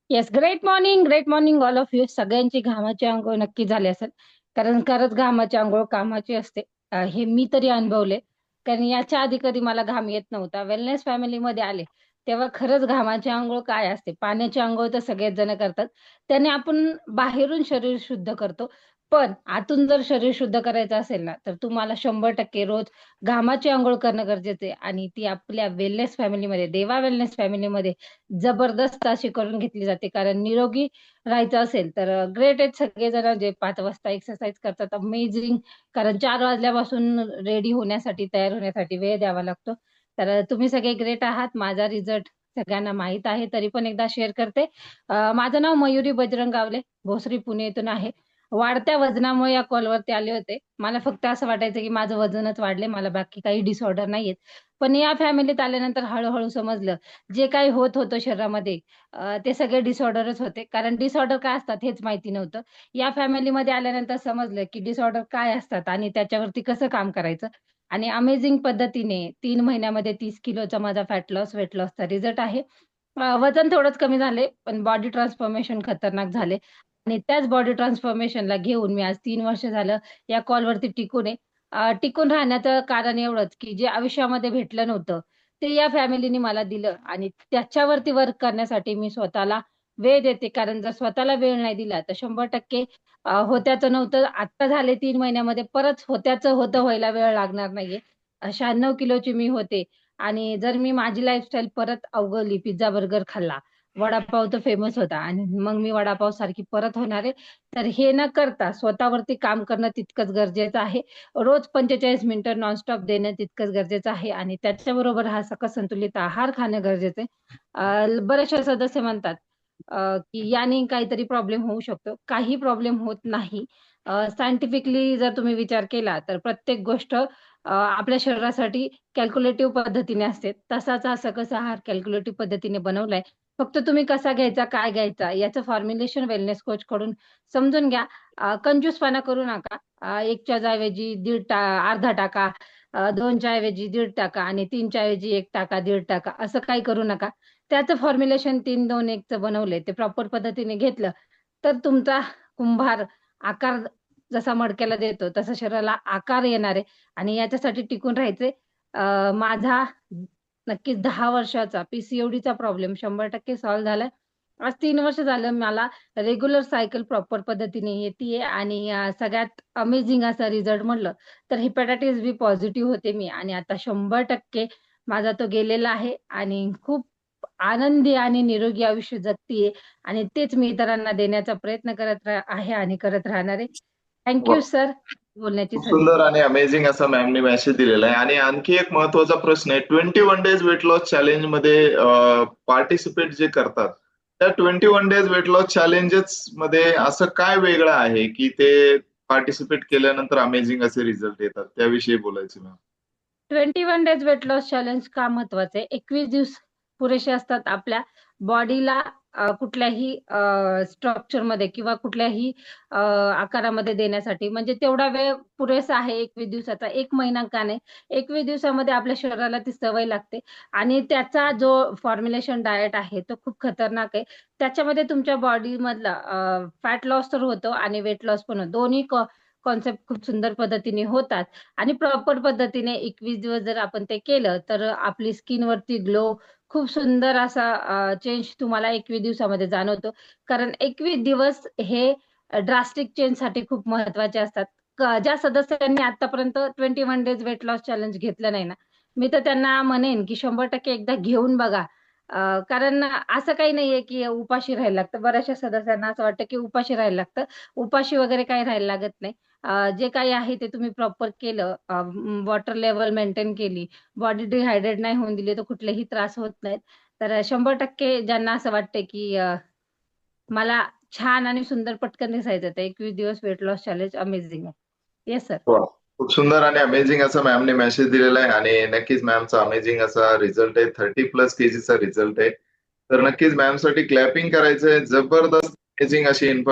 Yes, great morning all of you. सगळ्यांची घामाची अंघोळ नक्की झाली असेल. कारण खरंच घामाची अंघोळ कामाची असते. हे मी तरी अनुभवले. कारण याच्या आधी कधी मला घाम येत नव्हता. वेलनेस फॅमिलीमध्ये आले तेव्हा खरंच घामाची अंघोळ काय असते. पाण्याची अंघोळ तर सगळेच जण करतात. त्याने आपण बाहेरून शरीर शुद्ध करतो. पण आतून जर शरीर शुद्ध करायचं असेल ना, तर तुम्हाला 100% रोज घामाची अंघोळ करणं गरजेचं आहे. आणि ती आपल्या वेलनेस फॅमिलीमध्ये, देवा वेलनेस फॅमिलीमध्ये जबरदस्त अशी करून घेतली जाते. कारण निरोगी राहायचं असेल तर ग्रेट आहेत सगळेजण जे 5 वाजता एक्सरसाइज करतात. अमेझिंग. कारण 4 वाजल्यापासून रेडी होण्यासाठी, तयार होण्यासाठी वेळ द्यावा लागतो. तर तुम्ही सगळे ग्रेट आहात. माझा रिझल्ट सगळ्यांना माहीत आहे, तरी पण एकदा शेअर करते. माझं नाव मयुरी बजरंग गावले, भोसरी, पुणे इथून आहे. वाढत्या वजनामुळे या कॉलवरती आले होते. मला फक्त असं वाटायचं की माझं वजनच वाढले, मला बाकी काही डिसऑर्डर नाहीयेत. पण या फॅमिलीत आल्यानंतर हळूहळू समजलं जे काही होत होतं शरीरामध्ये, ते सगळे डिसऑर्डरच होते. कारण डिसऑर्डर काय असतात हेच माहिती नव्हतं. या फॅमिलीमध्ये आल्यानंतर समजलं की डिसऑर्डर काय असतात आणि त्याच्यावरती कसं काम करायचं. आणि अमेझिंग पद्धतीने 3 महिन्यामध्ये 30 किलोचा माझा फॅट लॉस, वेट लॉसचा रिझल्ट आहे. वजन थोडंच कमी झाले, पण बॉडी ट्रान्सफॉर्मेशन खतरनाक झाले. आणि त्याच बॉडी ट्रान्सफॉर्मेशनला घेऊन मी आज 3 वर्ष झालं या कॉलवरती टिकून आहे. टिकून राहण्याचं कारण एवढंच, की जे आयुष्यामध्ये भेटलं नव्हतं, ते या फॅमिलीने मला दिलं आणि त्याच्यावरती वर्क करण्यासाठी मी स्वतःला वेळ देते. कारण जर स्वतःला वेळ नाही दिला तर 100% होत्याचं नव्हतं आत्ता झाले 3 महिन्यामध्ये, परत होत्याचं होतं व्हायला वेळ लागणार नाहीये. 96 किलोची मी होते. आणि जर मी माझी लाईफस्टाईल परत अवघवली, पिझ्झा बर्गर खाल्ला, वडापाव तर फेमस होता आणि मग मी वडापाव सारखी परत होणार आहे. तर हे न करता स्वतःवरती काम करणं तितकंच गरजेचं आहे. रोज 45 मिनिटं नॉनस्टॉप देणं तितकंच गरजेचं आहे आणि त्याच्याबरोबर हा सकस संतुलित आहार खाणं गरजेचं आहे. बरेचसे सदस्य म्हणतात की याने काहीतरी प्रॉब्लेम होऊ शकतो. काही प्रॉब्लेम होत नाही. सायंटिफिकली जर तुम्ही विचार केला तर प्रत्येक गोष्ट आपल्या शरीरासाठी कॅल्क्युलेटिव्ह पद्धतीने असते. तसाच हा सकस आहार कॅल्क्युलेटिव्ह पद्धतीने बनवलाय. फक्त तुम्ही कसा घ्यायचा, काय घ्यायचा याचं फॉर्म्युलेशन वेलनेस कोचकडून समजून घ्या. कंजूसपणा करू नका. 1च्या ऐवजी अर्धा टाका, 2च्या ऐवजी दीड टाका आणि 3च्या ऐवजी 1 टाका, दीड टाका असं काही करू नका. त्याचं फॉर्म्युलेशन 3-2-1चं बनवलंय. ते प्रॉपर पद्धतीने घेतलं, तर तुमचा कुंभार आकार जसा मडक्याला देतो, तसा शरीराला आकार येणार आहे आणि याच्यासाठी टिकून राहायचंय. माझा नक्कीच 10 वर्षाचा पी-सी-ओ-डीचा प्रॉब्लेम 100% सॉल्व्ह झालाय. आज 3 वर्ष झालं मला रेग्युलर सायकल प्रॉपर पद्धतीने येतीये आणि सगळ्यात अमेझिंग असा रिझल्ट म्हटलं तर हेपॅटायटिस बी पॉझिटिव्ह होते मी आणि आता 100% माझा तो गेलेला आहे आणि खूप आनंदी आणि निरोगी आयुष्य जगतीये आणि तेच मी इतरांना देण्याचा प्रयत्न करत आहे आणि करत राहणार आहे. थँक वा, यू सर, बोलण्याची खूप संधी सुंदर दिली. आणि अमेझिंग असा मॅमने मेसेज दिलेला आहे. आणि आणखी एक महत्वाचा प्रश्न आहे, 21 डेज वेट लॉस चॅलेंज मध्ये पार्टिसिपेट जे करतात, त्या 21 डेज वेट लॉस चॅलेंजेस मध्ये असं काय वेगळं आहे की ते पार्टिसिपेट केल्यानंतर अमेझिंग असे रिझल्ट येतात, त्याविषयी बोलायचे ma'am. 21 days weight loss challenge का महत्वाचं आहे? 21 दिवस पुरेसे असतात आपल्या बॉडीला कुठल्याही स्ट्रक्चरमध्ये किंवा कुठल्याही आकारामध्ये देण्यासाठी. म्हणजे तेवढा वेळ पुरेसा आहे 21 दिवसाचा. 1 महिना का नाही? 21 दिवसामध्ये आपल्या शरीराला ती सवय लागते आणि त्याचा जो फॉर्म्युलेशन डायट आहे तो खूप खतरनाक आहे. त्याच्यामध्ये तुमच्या बॉडीमधला फॅट लॉस तर होतो आणि वेट लॉस पण होतो. दोन्ही कॉन्सेप्ट खूप सुंदर पद्धतीने होतात. आणि प्रॉपर पद्धतीने 21 दिवस जर आपण ते केलं, तर आपली स्किनवरती ग्लो खूप सुंदर असा चेंज तुम्हाला 21 दिवसामध्ये जाणवतो. कारण 21 दिवस हे ड्रास्टिक चेंजसाठी खूप महत्त्वाचे असतात. ज्या सदस्यांनी आतापर्यंत 21 डेज वेट लॉस चॅलेंज घेतलं नाही ना, मी तर त्यांना म्हणेन की 100% एकदा घेऊन बघा. कारण असं काही नाहीये की उपाशी राहायला लागतं. बऱ्याचशा सदस्यांना असं वाटतं की उपाशी राहायला लागतं. उपाशी वगैरे काही राहायला लागत नाही. जे काही आहे ते तुम्ही प्रॉपर केलं, वॉटर लेव्हल मेंटेन केली, बॉडी डिहायड्रेट नाही होऊन दिली, तर कुठलेही त्रास होत नाहीत. तर 100% ज्यांना असं वाटतंय की मला छान आणि सुंदर पटकन दिसायचं, तर 21 दिवस वेट लॉस चॅलेंज अमेझिंग आहे. Yes sir. वा, खूप सुंदर आणि अमेझिंग असा मॅमने मेसेज दिलेला आहे. आणि नक्कीच मॅमचा अमेझिंग असा रिझल्ट आहे, 30+ केजीचा रिझल्ट आहे. तर नक्कीच मॅम साठी क्लॅपिंग करायचंय. जबरदस्त अमेझिंग अशी